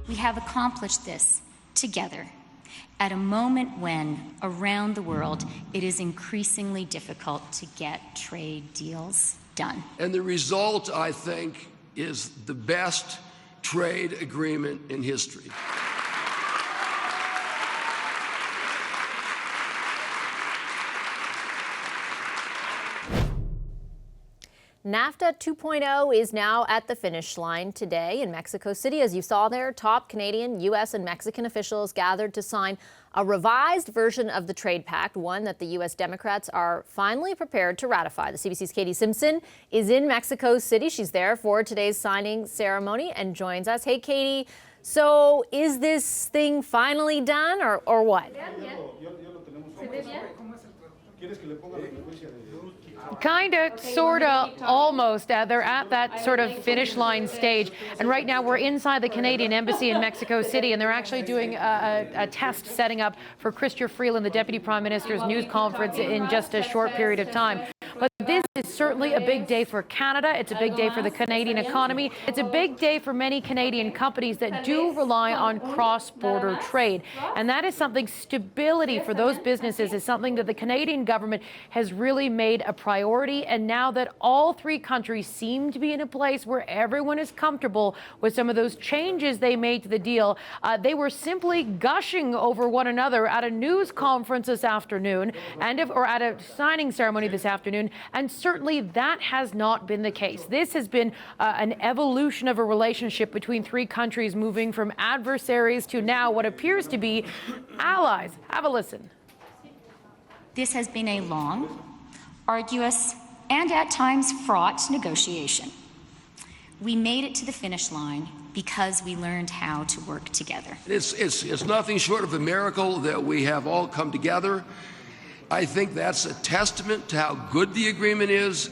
We have accomplished this together at a moment when, around the world, it is increasingly difficult to get trade deals done. And the result, I think, is the best trade agreement in history. NAFTA 2.0 is now at the finish line today in Mexico City. As you saw there, top Canadian, U.S. and Mexican officials gathered to sign a revised version of the trade pact, one that the U.S. Democrats are finally prepared to ratify. The CBC's Katie Simpson is in Mexico City. She's there for today's signing ceremony and joins us. Hey, Katie, so is this thing finally done or what? Kinda, sorta, almost. They're at that sort of finish line stage. And right now we're inside the Canadian Embassy in Mexico City, and they're actually doing a test setting up for Chrystia Freeland, the Deputy Prime Minister's news conference in just a short period of time. But this is certainly a big day for Canada. It's a big day for the Canadian economy. It's a big day for many Canadian companies that do rely on cross-border trade. And that is something, stability for those businesses is something that the Canadian government has really made a priority. And now that all three countries seem to be in a place where everyone is comfortable with some of those changes they made to the deal, they were simply gushing over one another at a news conference this afternoon or at a signing ceremony this afternoon. And certainly that has not been the case. This has been an evolution of a relationship between three countries, moving from adversaries to now what appears to be allies. Have a listen. This has been a long, arduous, and at times fraught negotiation. We made it to the finish line because we learned how to work together. It's nothing short of a miracle that we have all come together. I think that's a testament to how good the agreement is.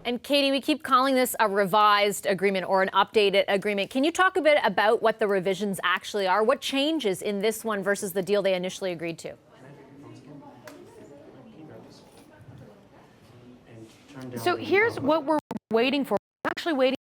And Katie, we keep calling this a revised agreement or an updated agreement. Can you talk a bit about what the revisions actually are? What changes in this one versus the deal they initially agreed to? So here's what we're waiting for. We're actually waiting.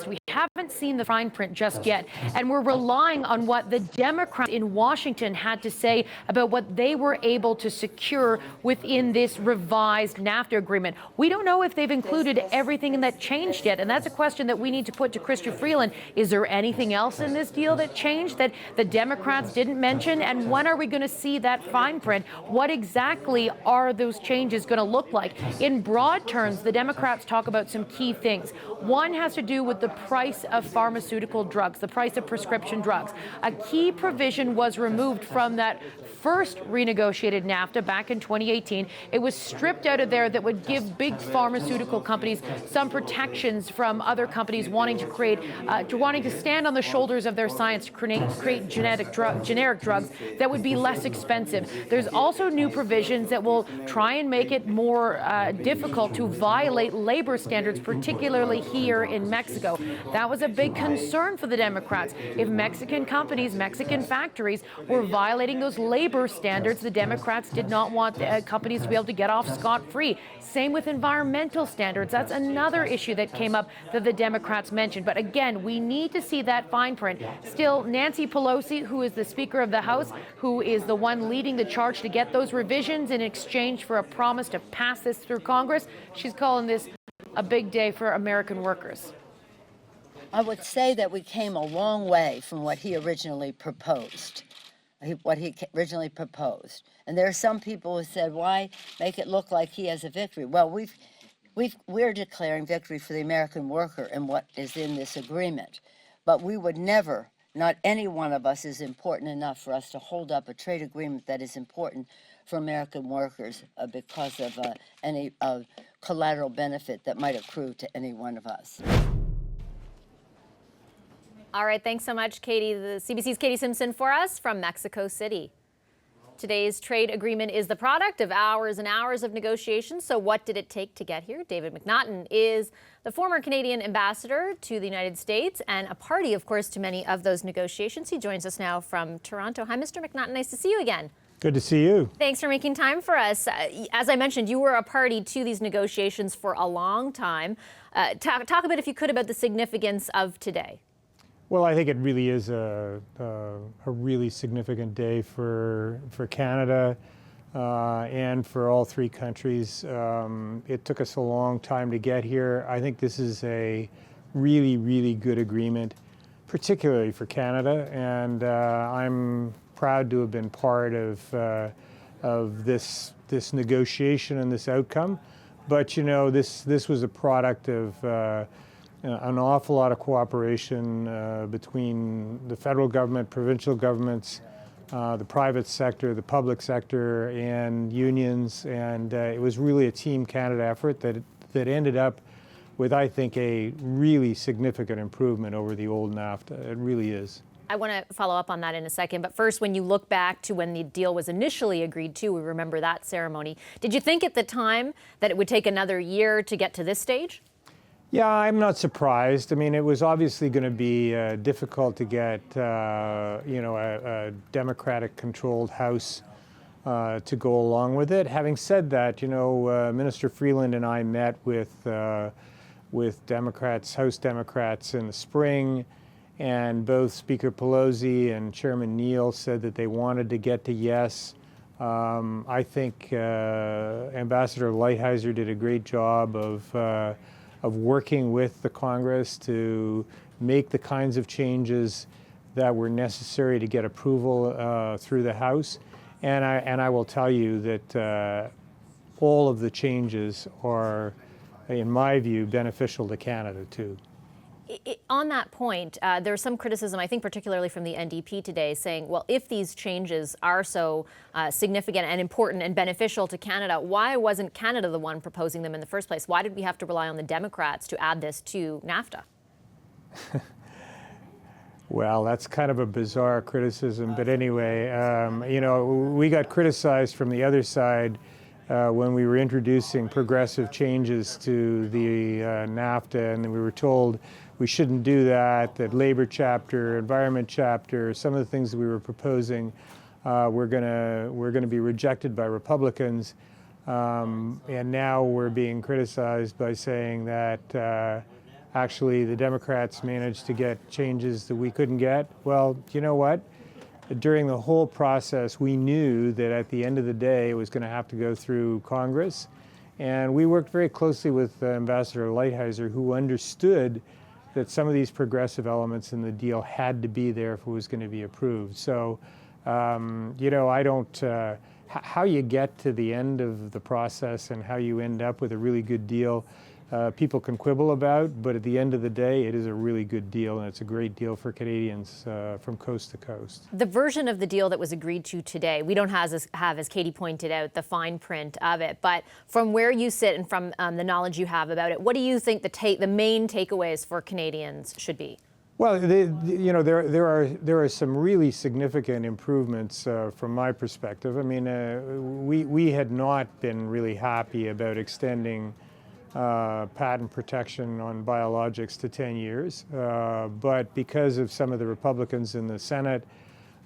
We haven't seen the fine print just yet, and we're relying on what the Democrats in Washington had to say about what they were able to secure within this revised NAFTA agreement. We don't know if they've included everything that changed yet, and that's a question that we need to put to Chrystia Freeland. Is there anything else in this deal that changed that the Democrats didn't mention? And when are we going to see that fine print? What exactly are those changes going to look like? In broad terms, the Democrats talk about some key things. One has to do with the price of pharmaceutical drugs, the price of prescription drugs. A key provision was removed from that first renegotiated NAFTA back in 2018. It was stripped out of there that would give big pharmaceutical companies some protections from other companies wanting to stand on the shoulders of their science to create generic drugs that would be less expensive. There's also new provisions that will try and make it more difficult to violate labor standards, particularly here in Mexico. That was a big concern for the Democrats. If Mexican companies, Mexican factories were violating those labor standards, the Democrats did not want companies to be able to get off scot-free. Same with environmental standards. That's another issue that came up that the Democrats mentioned. But again, we need to see that fine print. Still, Nancy Pelosi, who is the Speaker of the House, who is the one leading the charge to get those revisions in exchange for a promise to pass this through Congress, she's calling this a big day for American workers. I would say that we came a long way from what he originally proposed. And there are some people who said, why make it look like he has a victory? Well, we're declaring victory for the American worker and what is in this agreement. But we would never, not any one of us is important enough for us to hold up a trade agreement that is important for American workers because of any collateral benefit that might accrue to any one of us. All right, thanks so much, Katie. The CBC's Katie Simpson for us from Mexico City. Today's trade agreement is the product of hours and hours of negotiations. So what did it take to get here? David McNaughton is the former Canadian ambassador to the United States and a party, of course, to many of those negotiations. He joins us now from Toronto. Hi, Mr. McNaughton. Nice to see you again. Good to see you. Thanks for making time for us. As I mentioned, you were a party to these negotiations for a long time. Talk a bit, if you could, about the significance of today. Well, I think it really is a really significant day for Canada and for all three countries. It took us a long time to get here. I think this is a really, really good agreement, particularly for Canada, and I'm proud to have been part of this negotiation and this outcome. But you know, this was a product of an awful lot of cooperation between the federal government, provincial governments, the private sector, the public sector, and unions, and it was really a Team Canada effort that ended up with, I think, a really significant improvement over the old NAFTA. It really is. I want to follow up on that in a second, but first, when you look back to when the deal was initially agreed to, we remember that ceremony. Did you think at the time that it would take another year to get to this stage? Yeah, I'm not surprised. I mean, it was obviously going to be difficult to get, a Democratic-controlled House to go along with it. Having said that, Minister Freeland and I met with Democrats, House Democrats in the spring, and both Speaker Pelosi and Chairman Neal said that they wanted to get to yes. I think Ambassador Lighthizer did a great job of working with the Congress to make the kinds of changes that were necessary to get approval through the House. And I will tell you that all of the changes are, in my view, beneficial to Canada too. On that point, there's some criticism, I think particularly from the NDP today, saying, well, if these changes are so significant and important and beneficial to Canada, why wasn't Canada the one proposing them in the first place? Why did we have to rely on the Democrats to add this to NAFTA? Well, that's kind of a bizarre criticism, but anyway, we got criticized from the other side when we were introducing progressive changes to the NAFTA, and we were told we shouldn't do that Labor chapter, Environment chapter, some of the things that we were proposing were going to be rejected by Republicans. And now we're being criticized by saying that actually the Democrats managed to get changes that we couldn't get. Well, you know what? During the whole process, we knew that at the end of the day, it was going to have to go through Congress. And we worked very closely with Ambassador Lighthizer, who understood that some of these progressive elements in the deal had to be there if it was going to be approved. So, I don't, how you get to the end of the process and how you end up with a really good deal, people can quibble about, but at the end of the day, it is a really good deal, and it's a great deal for Canadians from coast to coast. The version of the deal that was agreed to today, we don't have, as Katie pointed out, the fine print of it, but from where you sit and from the knowledge you have about it, what do you think the main takeaways for Canadians should be? Well, there are some really significant improvements from my perspective. I mean, we had not been really happy about extending patent protection on biologics to 10 years. But because of some of the Republicans in the Senate,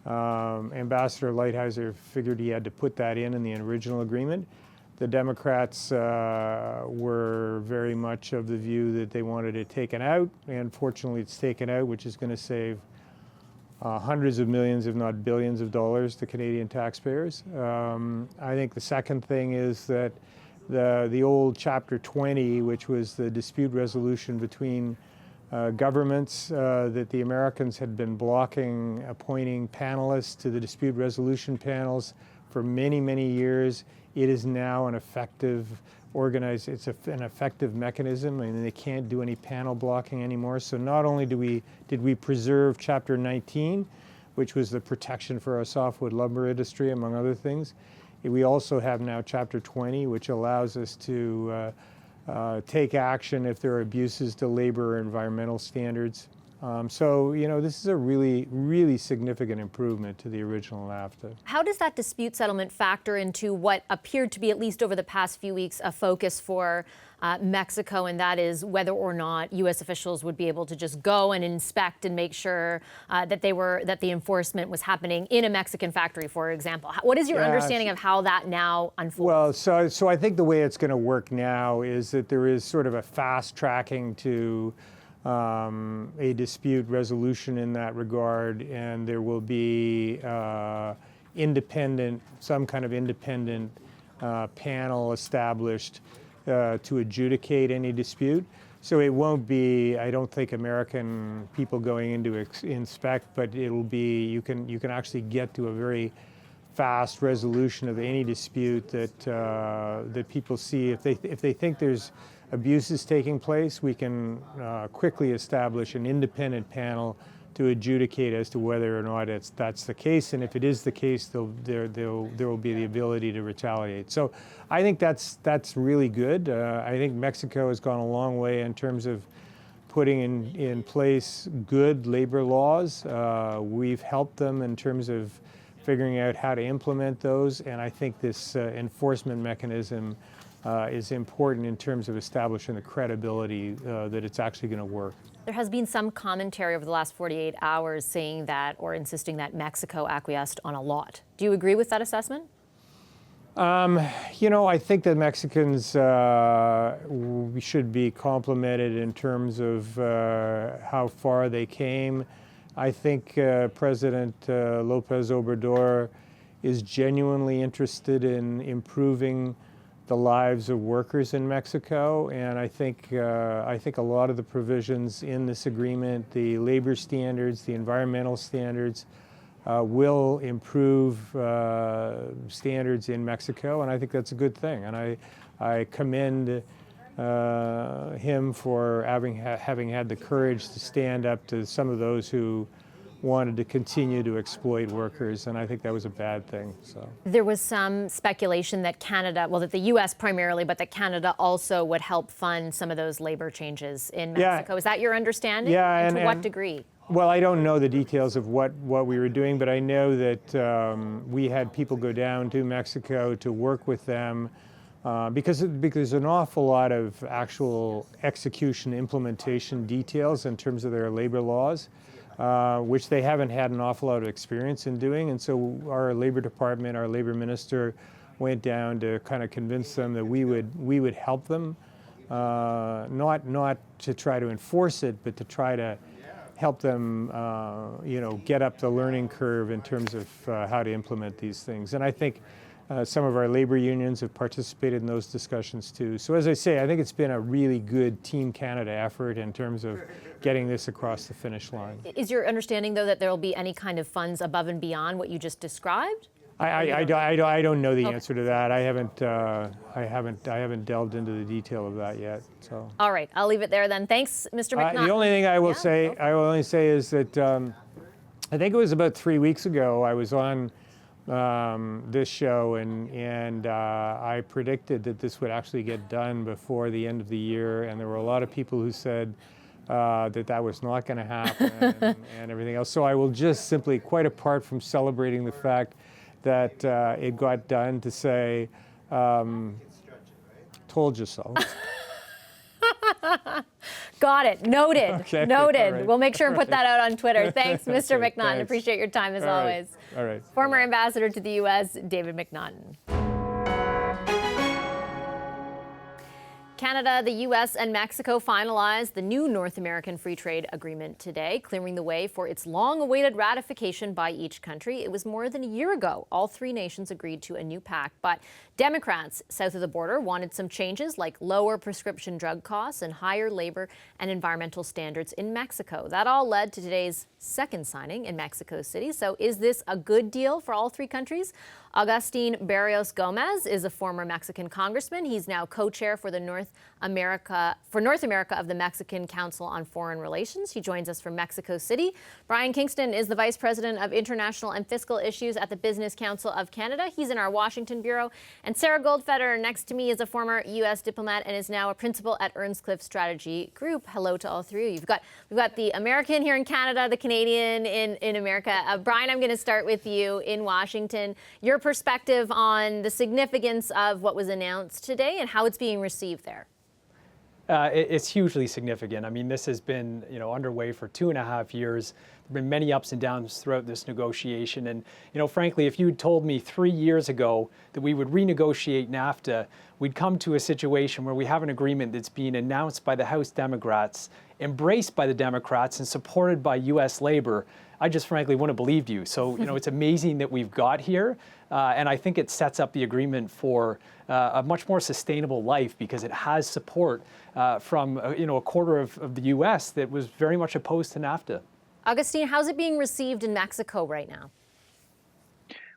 Ambassador Lighthizer figured he had to put that in the original agreement. The Democrats were very much of the view that they wanted it taken out, and fortunately it's taken out, which is going to save hundreds of millions, if not billions of dollars to Canadian taxpayers. I think the second thing is that the old Chapter 20, which was the dispute resolution between governments, that the Americans had been blocking appointing panelists to the dispute resolution panels for many, many years. It is now an effective an effective mechanism, and they can't do any panel blocking anymore. So not only did we preserve Chapter 19, which was the protection for our softwood lumber industry, among other things, we also have now Chapter 20, which allows us to take action if there are abuses to labor or environmental standards. So, this is a really, really significant improvement to the original NAFTA. How does that dispute settlement factor into what appeared to be, at least over the past few weeks, a focus for Mexico, and that is whether or not U.S. officials would be able to just go and inspect and make sure that the enforcement was happening in a Mexican factory, for example? What is your understanding of how that now unfolds? Well, so I think the way it's going to work now is that there is sort of a fast tracking to a dispute resolution in that regard, and there will be some kind of independent panel established to adjudicate any dispute. So it won't be, I don't think, American people going in to inspect, but it'll be, you can actually get to a very fast resolution of any dispute that people see. If they think there's abuses taking place, we can quickly establish an independent panel to adjudicate as to whether or not that's the case, and if it is the case, there will be the ability to retaliate. So I think that's really good. I think Mexico has gone a long way in terms of putting in place good labor laws. We've helped them in terms of figuring out how to implement those, and I think this enforcement mechanism is important in terms of establishing the credibility that it's actually going to work. There has been some commentary over the last 48 hours saying that, or insisting that Mexico acquiesced on a lot. Do you agree with that assessment? I think that Mexicans should be complimented in terms of how far they came. I think President López Obrador is genuinely interested in improving the lives of workers in Mexico, and I think a lot of the provisions in this agreement, the labor standards, the environmental standards, will improve standards in Mexico, and I think that's a good thing. And I commend him for having had the courage to stand up to some of those who wanted to continue to exploit workers, and I think that was a bad thing. So there was some speculation that Canada, well, that the U.S. primarily, but that Canada also would help fund some of those labor changes in Mexico. Yeah. Is that your understanding? Yeah, and to what degree? Well, I don't know the details of what we were doing, but I know that we had people go down to Mexico to work with them because there's an awful lot of actual execution implementation details in terms of their labor laws. Which they haven't had an awful lot of experience in doing. And so our labor department, our labor minister, went down to kind of convince them that we would help them, not to try to enforce it, but to try to help them, get up the learning curve in terms of how to implement these things. And I think some of our labor unions have participated in those discussions too. So as I say, I think it's been a really good Team Canada effort in terms of getting this across the finish line. Is your understanding, though, that there will be any kind of funds above and beyond what you just described? I don't know the answer to that. I haven't delved into the detail of that yet. So. All right, I'll leave it there then. Thanks, Mr. McNaughton. The only thing I will only say is that I think it was about 3 weeks ago I was on this show, and I predicted that this would actually get done before the end of the year, and there were a lot of people who said that was not going to happen and everything else. So I will just simply, quite apart from celebrating the fact that it got done, to say, told you so. Got it. Noted. Okay. Noted. Right. We'll make sure and put that out on Twitter. Thanks, Mr. Okay, McNaughton. thanks. Appreciate your time as always. All right. Former ambassador to the U.S., David McNaughton. Canada, the U.S., and Mexico finalized the new North American Free Trade Agreement today, clearing the way for its long-awaited ratification by each country. It was more than a year ago all three nations agreed to a new pact, but Democrats south of the border wanted some changes like lower prescription drug costs and higher labor and environmental standards in Mexico. That all led to today's second signing in Mexico City. So is this a good deal for all three countries? Agustin Barrios Gomez is a former Mexican congressman. He's now co-chair for North America of the Mexican Council on Foreign Relations. He joins us from Mexico City. Bryan Kingston is the Vice President of International and Fiscal Issues at the Business Council of Canada. He's in our Washington bureau. And Sarah Goldfeder next to me is a former U.S. diplomat and is now a principal at Earnscliffe Strategy Group. Hello to all three of you. We've got the American here in Canada, the Canadian in America. Bryan, I'm going to start with you in Washington. Your perspective on the significance of what was announced today and how it's being received there. It's hugely significant. I mean, this has been, underway for 2.5 years. been many ups and downs throughout this negotiation. And, frankly, if you'd told me 3 years ago that we would renegotiate NAFTA, we'd come to a situation where we have an agreement that's being announced by the House Democrats, embraced by the Democrats, and supported by U.S. labor, I just frankly wouldn't have believed you. So, it's amazing that we've got here. And I think it sets up the agreement for a much more sustainable life because it has support from, a quarter of the U.S. that was very much opposed to NAFTA. Agustin, how's it being received in Mexico right now?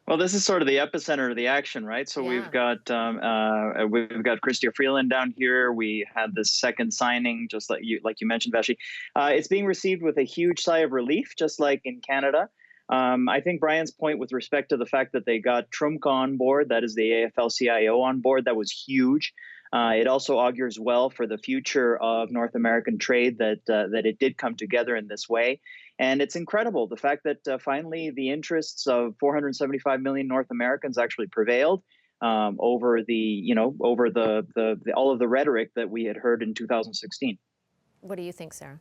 Well, this is sort of the epicenter of the action, right? So we've got Chrystia Freeland down here. We had this second signing, just like you mentioned, Vashi. It's being received with a huge sigh of relief, just like in Canada. I think Brian's point with respect to the fact that they got Trumka on board, that is the AFL-CIO on board, that was huge. It also augurs well for the future of North American trade that it did come together in this way. And it's incredible, the fact that finally the interests of 475 million North Americans actually prevailed over all of the rhetoric that we had heard in 2016. What do you think, Sarah?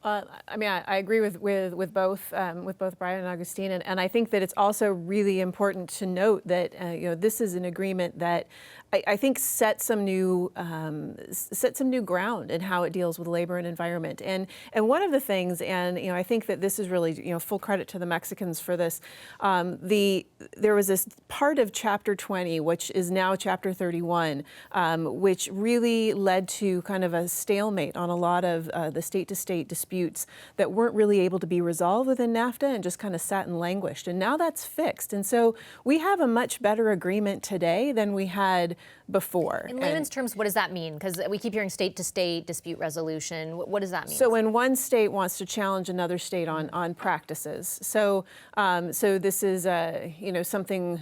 I agree with both Bryan and Agustin, and I think that it's also really important to note that this is an agreement that I think set some new ground in how it deals with labor and environment. And one of the things, and I think that this is really full credit to the Mexicans for this. There was this part of Chapter 20, which is now Chapter 31, which really led to kind of a stalemate on a lot of the state-to-state disputes that weren't really able to be resolved within NAFTA and just kind of sat and languished. And now that's fixed. And so we have a much better agreement today than we had before. In layman's terms, what does that mean? Because we keep hearing state-to-state dispute resolution. What does that mean? So when one state wants to challenge another state on practices. So this is something.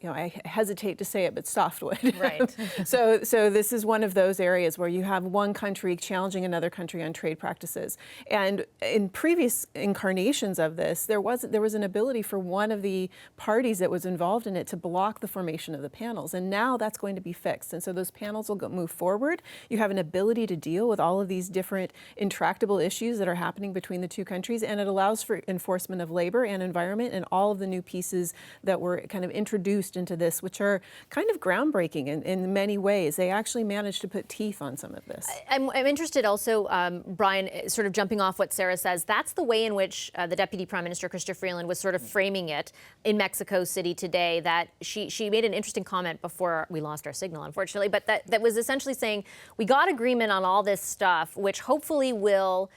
I hesitate to say it, but softwood. Right. So this is one of those areas where you have one country challenging another country on trade practices. And in previous incarnations of this, there was an ability for one of the parties that was involved in it to block the formation of the panels. And now that's going to be fixed. And so those panels will move forward. You have an ability to deal with all of these different intractable issues that are happening between the two countries. And it allows for enforcement of labor and environment and all of the new pieces that were kind of introduced into this, which are kind of groundbreaking in many ways. They actually managed to put teeth on some of this. I'm interested also, Bryan, sort of jumping off what Sarah says, that's the way in which the Deputy Prime Minister, Chrystia Freeland, was sort of framing it in Mexico City today, that she made an interesting comment before we lost our signal, unfortunately, but that was essentially saying, we got agreement on all this stuff, which hopefully will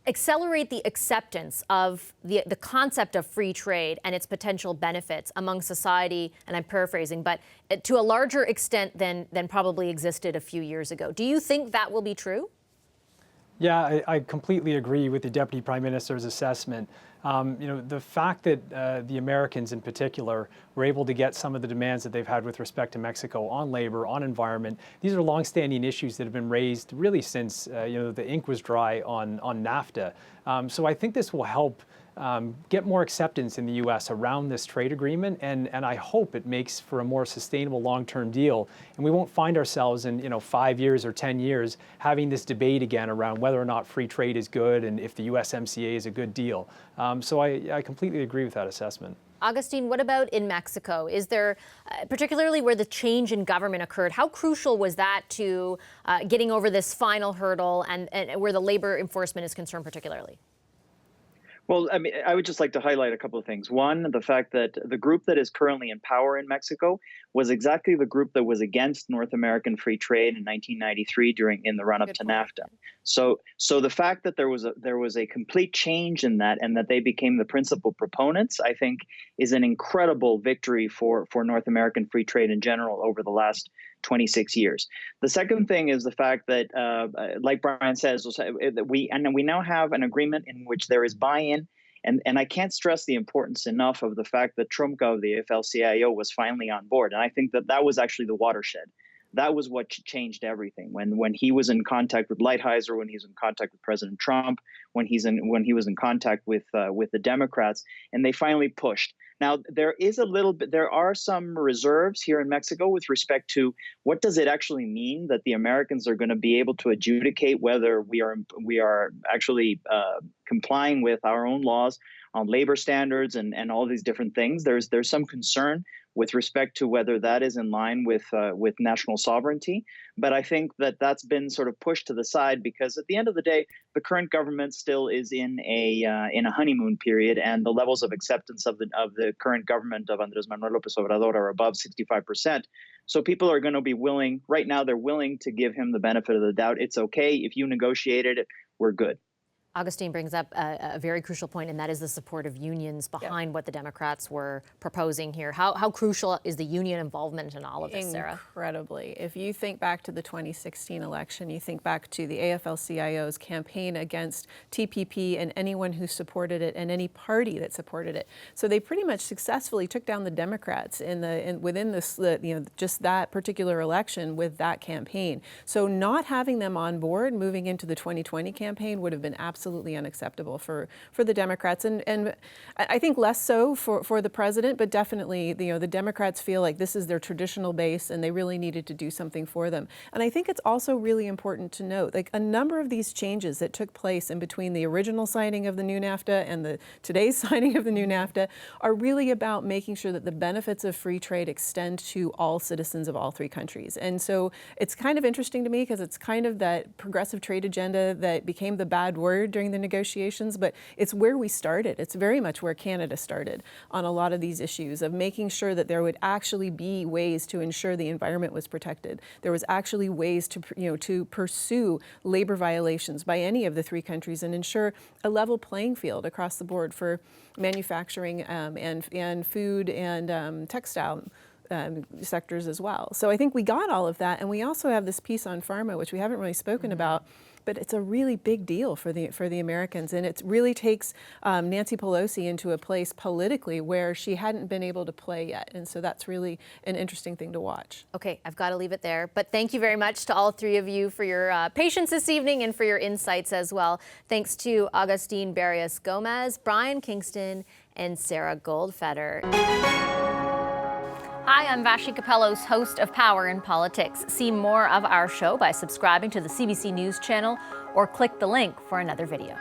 accelerate the acceptance of the concept of free trade and its potential benefits among society, and I'm paraphrasing, but to a larger extent than probably existed a few years ago. Do you think that will be true? Yeah, I completely agree with the Deputy Prime Minister's assessment. The fact that the Americans in particular were able to get some of the demands that they've had with respect to Mexico on labor, on environment, these are longstanding issues that have been raised really since the ink was dry on NAFTA. So I think this will help get more acceptance in the U.S. around this trade agreement, and I hope it makes for a more sustainable long-term deal, and we won't find ourselves in 5 years or 10 years having this debate again around whether or not free trade is good and if the USMCA is a good deal. So I completely agree with that assessment. Agustin, what about in Mexico? Is there, particularly where the change in government occurred, how crucial was that to getting over this final hurdle and where the labor enforcement is concerned particularly? Well, I mean, I would just like to highlight a couple of things. One, the fact that the group that is currently in power in Mexico was exactly the group that was against North American free trade in 1993 in the run-up to NAFTA. So the fact that there was a complete change in that and that they became the principal proponents, I think, is an incredible victory for North American free trade in general over the last 26 years. The second thing is the fact that, like Bryan says, we now have an agreement in which there is buy-in, and I can't stress the importance enough of the fact that Trumka of the AFL-CIO was finally on board, and I think that was actually the watershed. That was what changed everything. When he was in contact with Lighthizer, when he was in contact with President Trump, when he was in contact with the Democrats, and they finally pushed. Now, there are some reserves here in Mexico with respect to what does it actually mean that the Americans are going to be able to adjudicate whether we are actually complying with our own laws on labor standards and all these different things. There's some concern with respect to whether that is in line with national sovereignty. But I think that that's been sort of pushed to the side because at the end of the day, the current government still is in a honeymoon period, and the levels of acceptance of the current government of Andrés Manuel López Obrador are above 65%. So people are going to be willing, right now they're willing to give him the benefit of the doubt. It's okay if you negotiated it, we're good. Agustin brings up a very crucial point, and that is the support of unions behind what the Democrats were proposing here. How crucial is the union involvement in all of this, Sarah? Incredibly. If you think back to the 2016 election, you think back to the AFL-CIO's campaign against TPP and anyone who supported it and any party that supported it. So they pretty much successfully took down the Democrats within this, just that particular election with that campaign. So not having them on board moving into the 2020 campaign would have been absolutely unacceptable for the Democrats, and I think less so for the president, but definitely the Democrats feel like this is their traditional base and they really needed to do something for them. And I think it's also really important to note, like, a number of these changes that took place in between the original signing of the new NAFTA and today's signing of the new NAFTA are really about making sure that the benefits of free trade extend to all citizens of all three countries. And so it's kind of interesting to me because it's kind of that progressive trade agenda that became the bad word during the negotiations, but it's where we started. It's very much where Canada started on a lot of these issues of making sure that there would actually be ways to ensure the environment was protected. There was actually ways to pursue labor violations by any of the three countries and ensure a level playing field across the board for manufacturing and food and textile sectors as well. So I think we got all of that, and we also have this piece on pharma, which we haven't really spoken about, but it's a really big deal for the Americans, and it really takes Nancy Pelosi into a place politically where she hadn't been able to play yet, and so that's really an interesting thing to watch. Okay, I've got to leave it there, but thank you very much to all three of you for your patience this evening and for your insights as well. Thanks to Agustin Barrios Gomez, Bryan Kingston, and Sarah Goldfeder. Hi, I'm Vashi Capellos, host of Power in Politics. See more of our show by subscribing to the CBC News channel or click the link for another video.